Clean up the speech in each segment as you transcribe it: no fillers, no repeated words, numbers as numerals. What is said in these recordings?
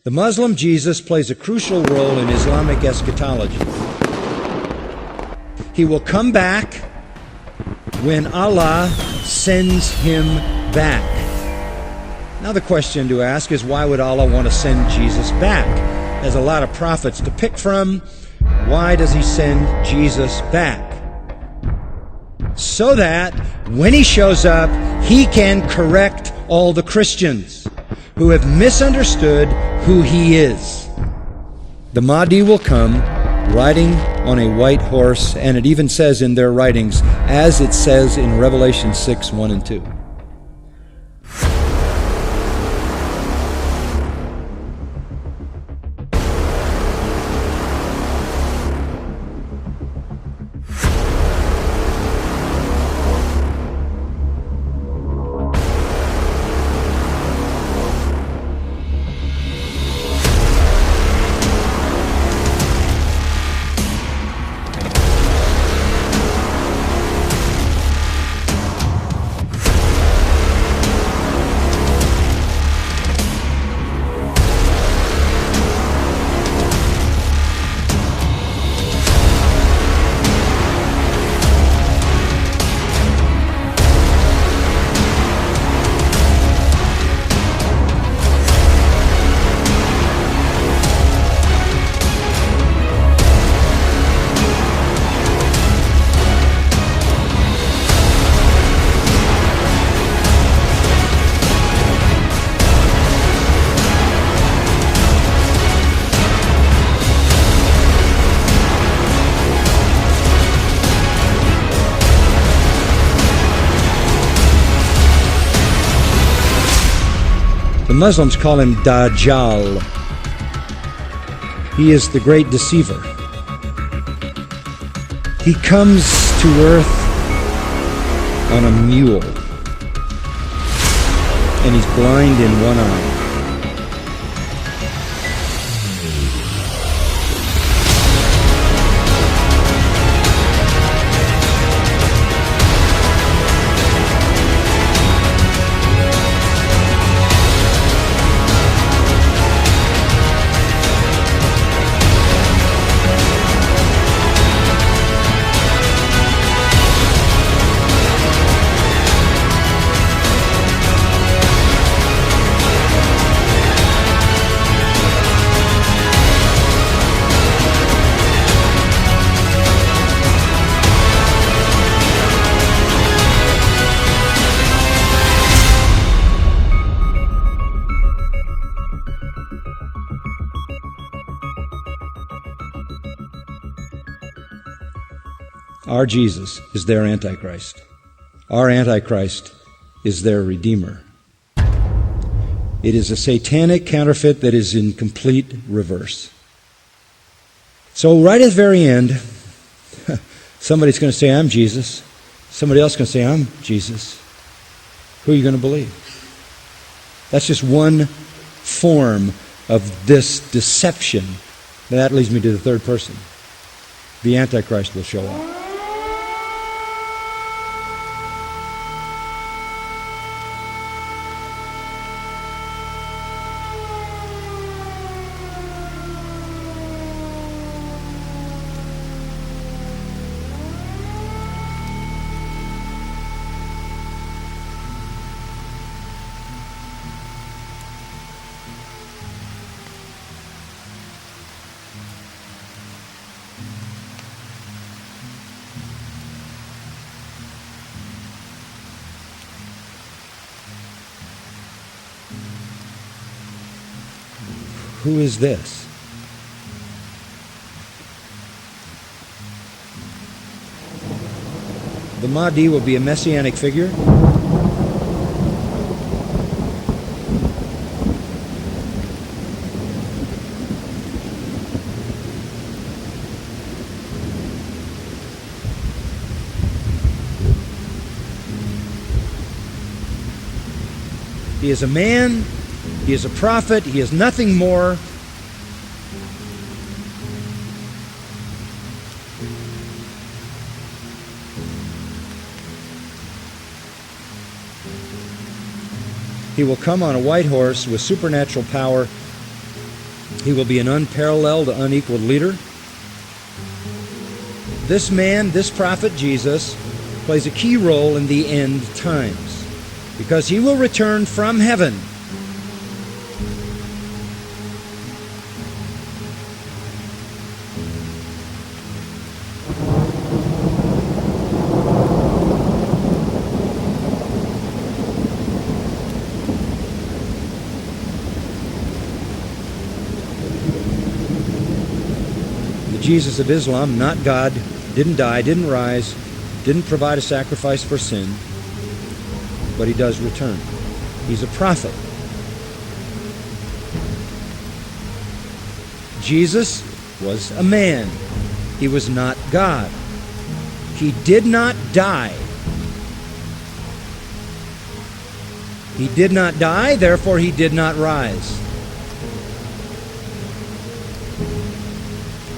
The Muslim Jesus plays a crucial role in Islamic eschatology. He will come back when Allah sends him back. Now the question to ask is, why would Allah want to send Jesus back? There's a lot of prophets to pick from. Why does he send Jesus back? So that when he shows up, he can correct all the Christians who have misunderstood who he is. The Mahdi will come riding on a white horse, and it even says in their writings, as it says in Revelation 6, 1 and 2. The Muslims call him Dajjal. He is the great deceiver. He comes to earth on a mule, and he's blind in one eye. Our Jesus is their Antichrist. Our Antichrist is their Redeemer. It is a satanic counterfeit that is in complete reverse. So right at the very end, somebody's going to say, I'm Jesus. Somebody else is going to say, I'm Jesus. Who are you going to believe? That's just one form of this deception. That leads me to the third person. The Antichrist will show up. Who is this? The Mahdi will be a messianic figure. He is a man. He is a prophet. He is nothing more. He will come on a white horse with supernatural power. He will be an unparalleled, unequaled leader. This man, this prophet Jesus, plays a key role in the end times because he will return from heaven. Jesus of Islam, not God, didn't die, didn't rise, didn't provide a sacrifice for sin, but he does return. He's a prophet. Jesus was a man. He was not God. He did not die. He did not die, therefore he did not rise.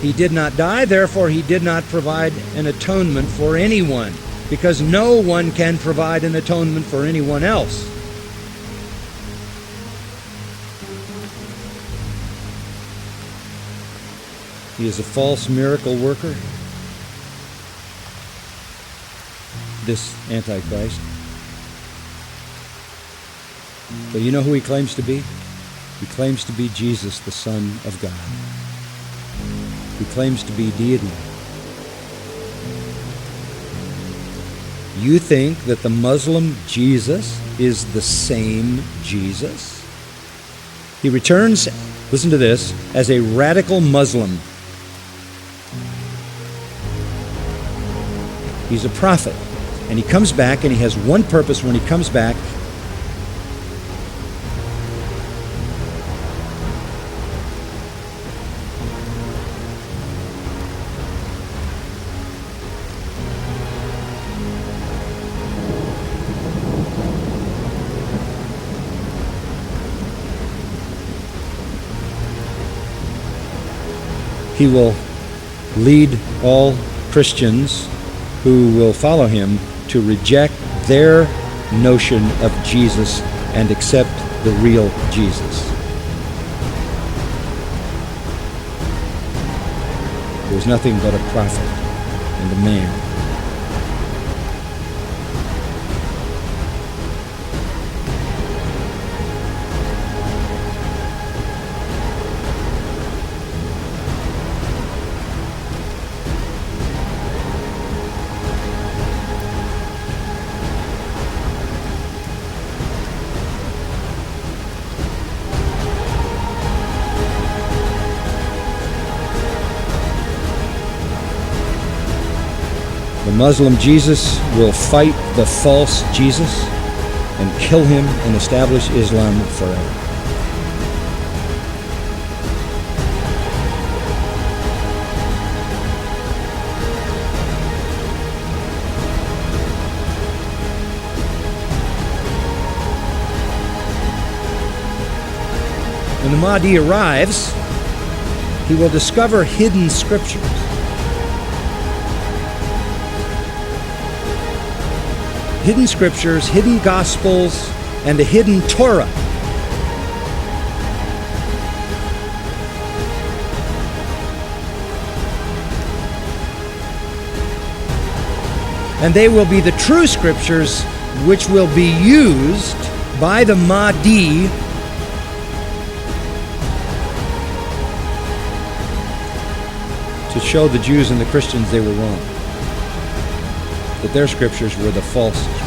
He did not die, therefore he did not provide an atonement for anyone, because no one can provide an atonement for anyone else. He is a false miracle worker, this Antichrist. But you know who he claims to be? He claims to be Jesus, the Son of God. He claims to be deity. You think that the Muslim Jesus is the same Jesus? He returns, listen to this, as a radical Muslim. He's a prophet, and he comes back, and he has one purpose when he comes back. He will lead all Christians who will follow him to reject their notion of Jesus and accept the real Jesus. He was nothing but a prophet and a man. The Muslim Jesus will fight the false Jesus and kill him and establish Islam forever. When the Mahdi arrives, he will discover hidden scriptures. Hidden scriptures, hidden gospels, and a hidden Torah. And they will be the true scriptures which will be used by the Mahdi to show the Jews and the Christians they were wrong, that their scriptures were the false scriptures.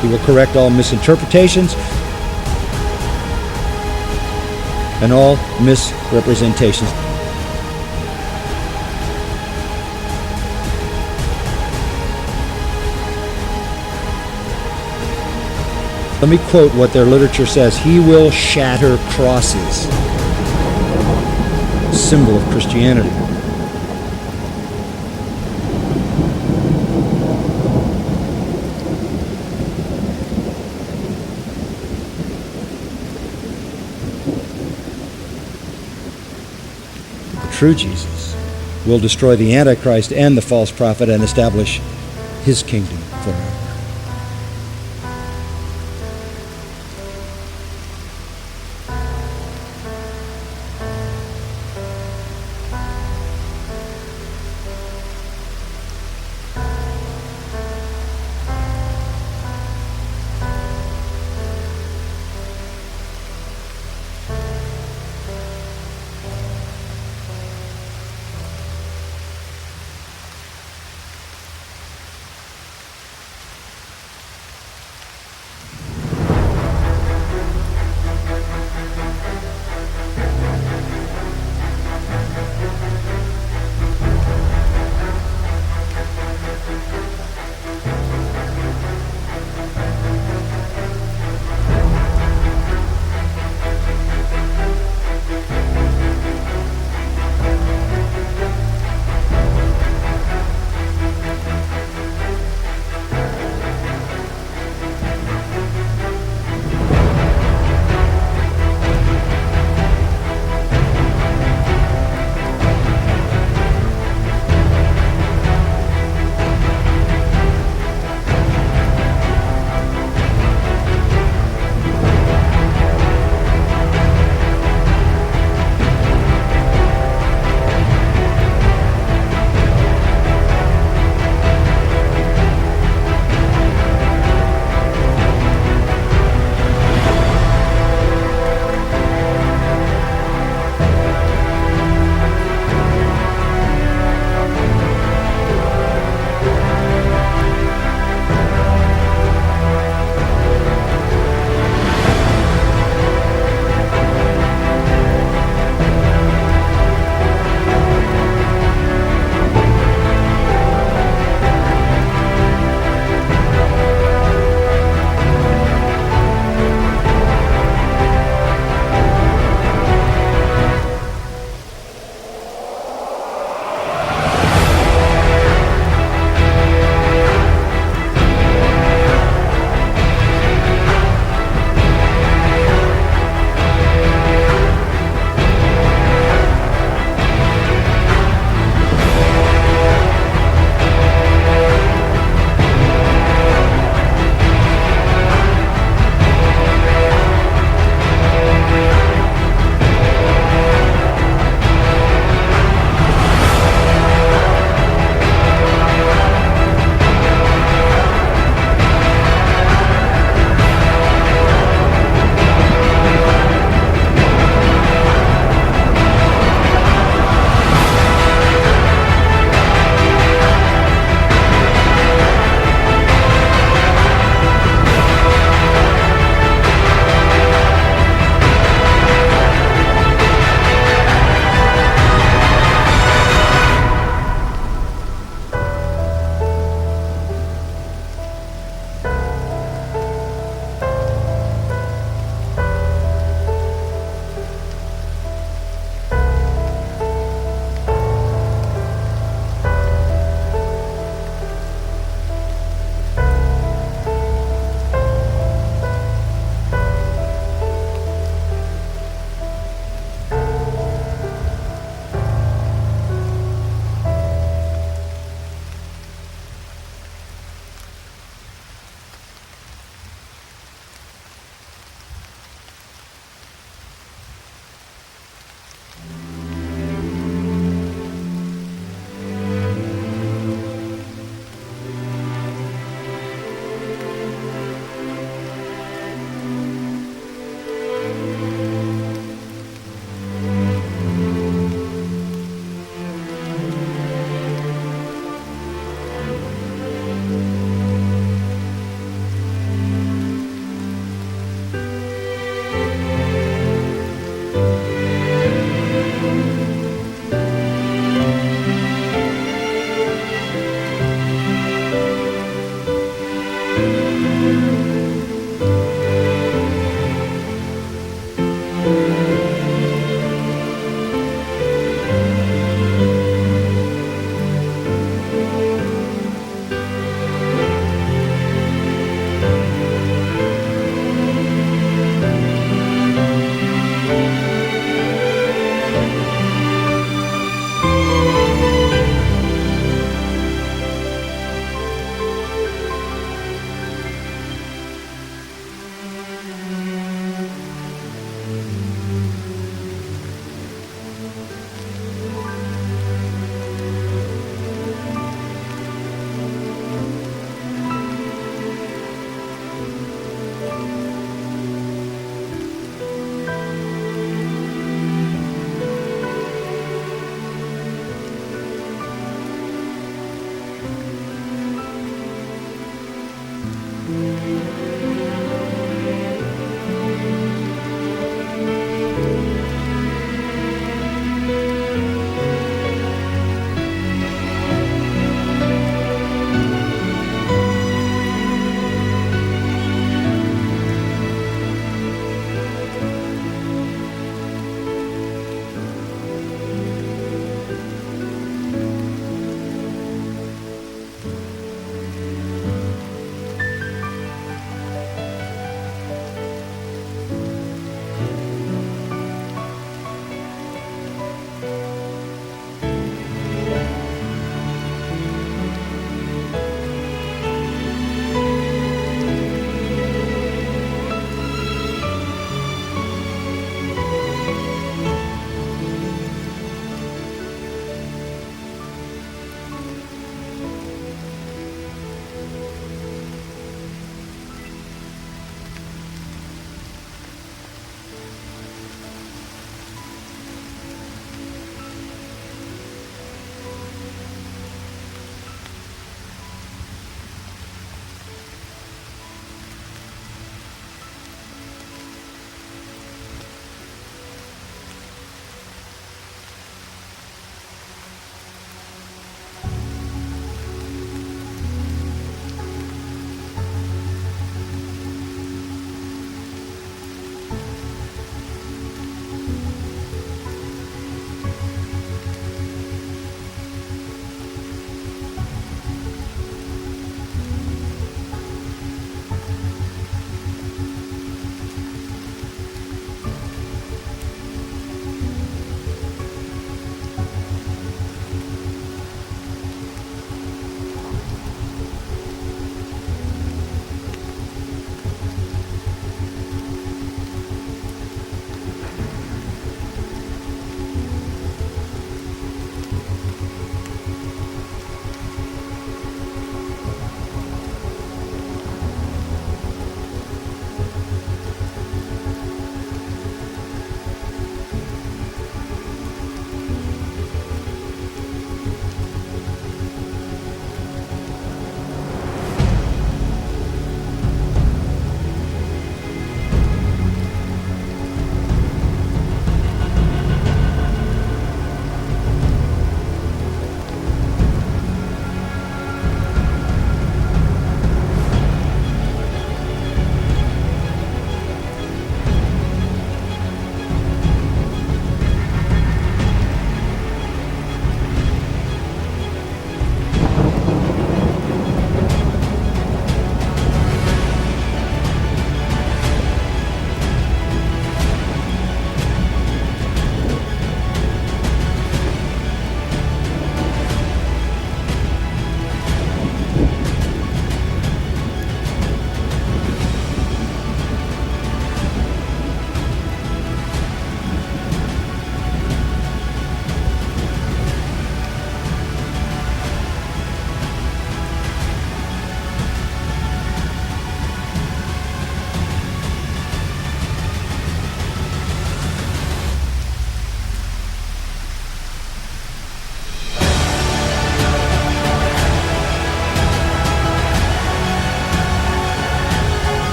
He will correct all misinterpretations and all misrepresentations. Let me quote what their literature says. He will shatter crosses, symbol of Christianity. true Jesus will destroy the Antichrist and the false prophet and establish his kingdom forever.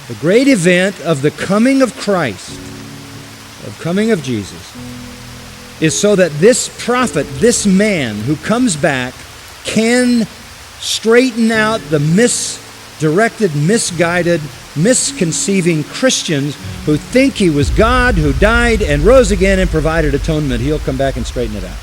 The great event of the coming of Christ, of coming of Jesus, is so that this prophet, this man who comes back, can straighten out the misdirected, misguided, misconceiving Christians who think he was God, who died and rose again and provided atonement. He'll come back and straighten it out.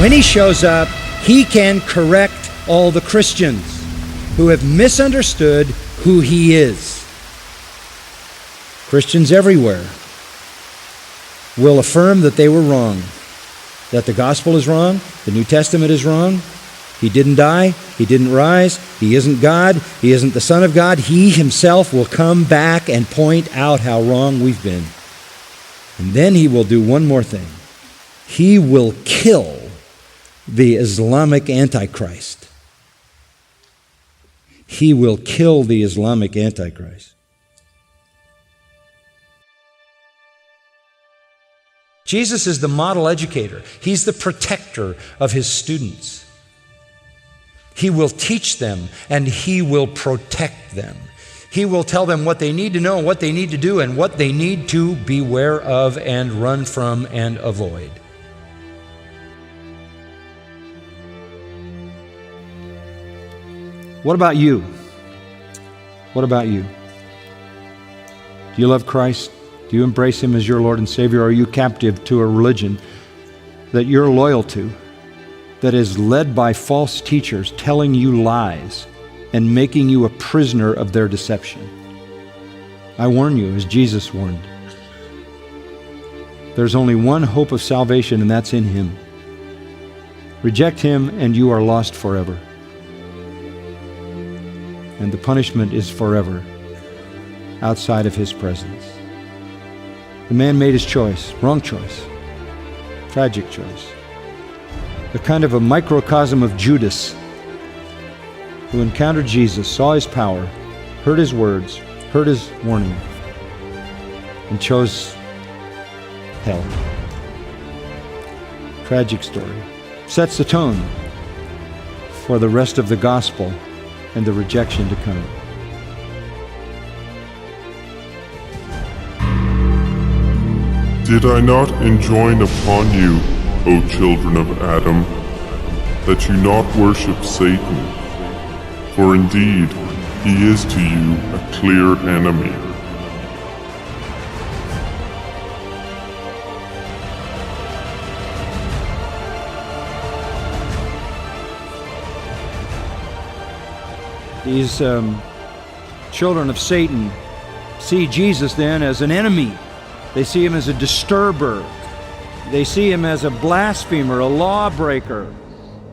When he shows up, he can correct all the Christians who have misunderstood who he is. Christians everywhere will affirm that they were wrong, that the gospel is wrong, the New Testament is wrong. He didn't die, he didn't rise, he isn't God, he isn't the Son of God. He himself will come back and point out how wrong we've been. And then he will do one more thing. He will kill the Islamic Antichrist. He will kill the Islamic Antichrist. Jesus is the model educator. He's the protector of his students. He will teach them and he will protect them. He will tell them what they need to know, what they need to do, and what they need to beware of and run from and avoid. What about you? What about you? Do you love Christ? Do you embrace him as your Lord and Savior? Or are you captive to a religion that you're loyal to, that is led by false teachers telling you lies and making you a prisoner of their deception? I warn you, as Jesus warned. There's only one hope of salvation, and that's in him. Reject him, and you are lost forever. And the punishment is forever outside of his presence. The man made his choice, wrong choice, tragic choice. A kind of a microcosm of Judas, who encountered Jesus, saw his power, heard his words, heard his warning and chose hell. Tragic story. Sets the tone for the rest of the gospel and the rejection to come. Did I not enjoin upon you, O children of Adam, that you not worship Satan? For indeed, he is to you a clear enemy. These children of Satan see Jesus then as an enemy. They see him as a disturber. They see him as a blasphemer, a lawbreaker.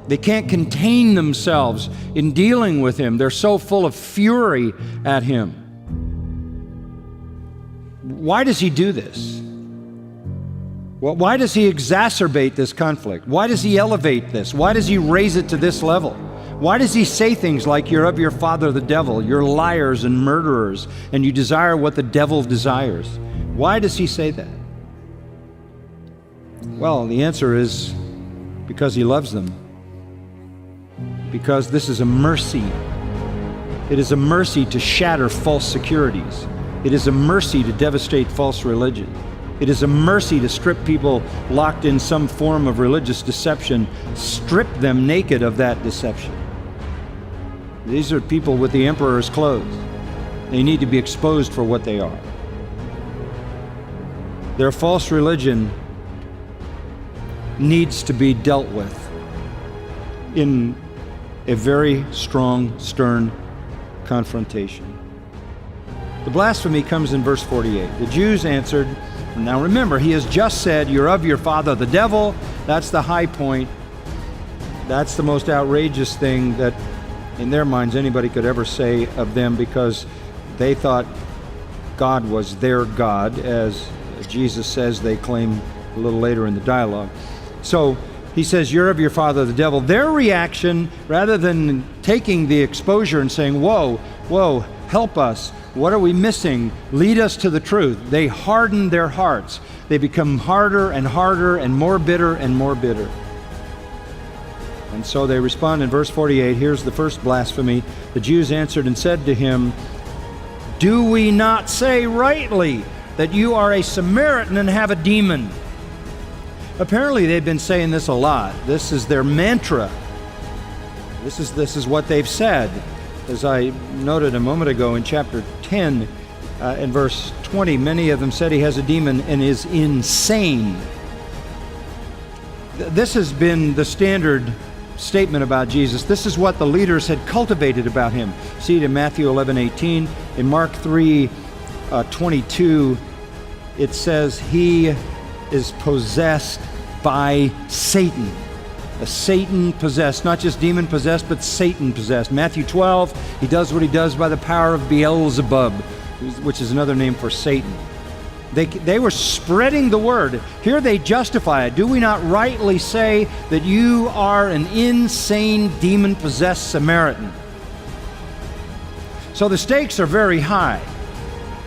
They can't contain themselves in dealing with him. They're so full of fury at him. Why does he do this? Well, why does he exacerbate this conflict? Why does he elevate this? Why does he raise it to this level? Why does he say things like, you're of your father the devil, you're liars and murderers, and you desire what the devil desires? Why does he say that? Well, the answer is because he loves them. Because this is a mercy. It is a mercy to shatter false securities. It is a mercy to devastate false religion. It is a mercy to strip people locked in some form of religious deception, strip them naked of that deception. These are people with the emperor's clothes. They need to be exposed for what they are. Their false religion needs to be dealt with in a very strong, stern confrontation. The blasphemy comes in verse 48. The Jews answered, now remember, he has just said, you're of your father the devil. That's the high point. That's the most outrageous thing that in their minds anybody could ever say of them, because they thought God was their God, as Jesus says they claim a little later in the dialogue. So he says, you're of your father the devil. Their reaction, rather than taking the exposure and saying, whoa, help us, what are we missing? Lead us to the truth. They harden their hearts. They become harder and harder and more bitter and more bitter. And so they respond in verse 48. Here's the first blasphemy. The Jews answered and said to him, do we not say rightly that you are a Samaritan and have a demon? Apparently they've been saying this a lot. This is their mantra. This is what they've said. As I noted a moment ago in chapter 10, in verse 20, many of them said he has a demon and is insane. This has been the standard statement about Jesus. This is what the leaders had cultivated about him. See it in Matthew 11:18. In Mark 3:22, it says he is possessed by Satan. A Satan possessed, not just demon possessed, but Satan possessed. Matthew 12, he does what he does by the power of Beelzebub, which is another name for Satan. They were spreading the word. Here they justify it. Do we not rightly say that you are an insane, demon-possessed Samaritan? So the stakes are very high.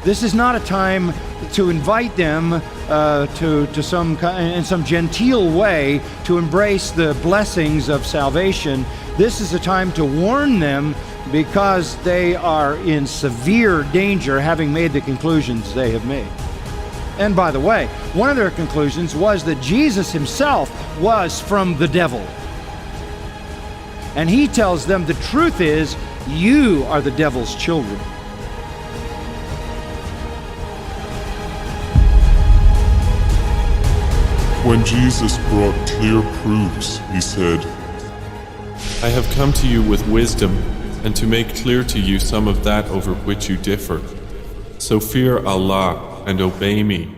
This is not a time to invite them in some genteel way to embrace the blessings of salvation. This is a time to warn them, because they are in severe danger, having made the conclusions they have made. And by the way, one of their conclusions was that Jesus himself was from the devil. And he tells them the truth is, you are the devil's children. When Jesus brought clear proofs, he said, I have come to you with wisdom, and to make clear to you some of that over which you differ. So fear Allah and obey me.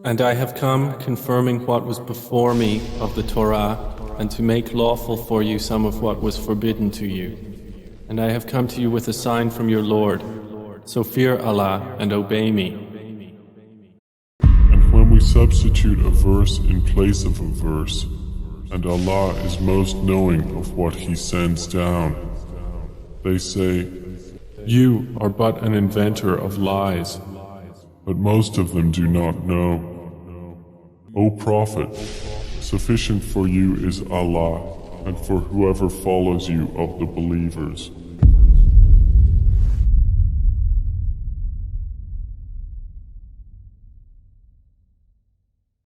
And I have come confirming what was before me of the Torah, and to make lawful for you some of what was forbidden to you. And I have come to you with a sign from your Lord. So fear Allah and obey me. and when we substitute a verse in place of a verse, and Allah is most knowing of what He sends down, they say, You are but an inventor of lies. But most of them do not know. O Prophet, sufficient for you is Allah, and for whoever follows you of the believers.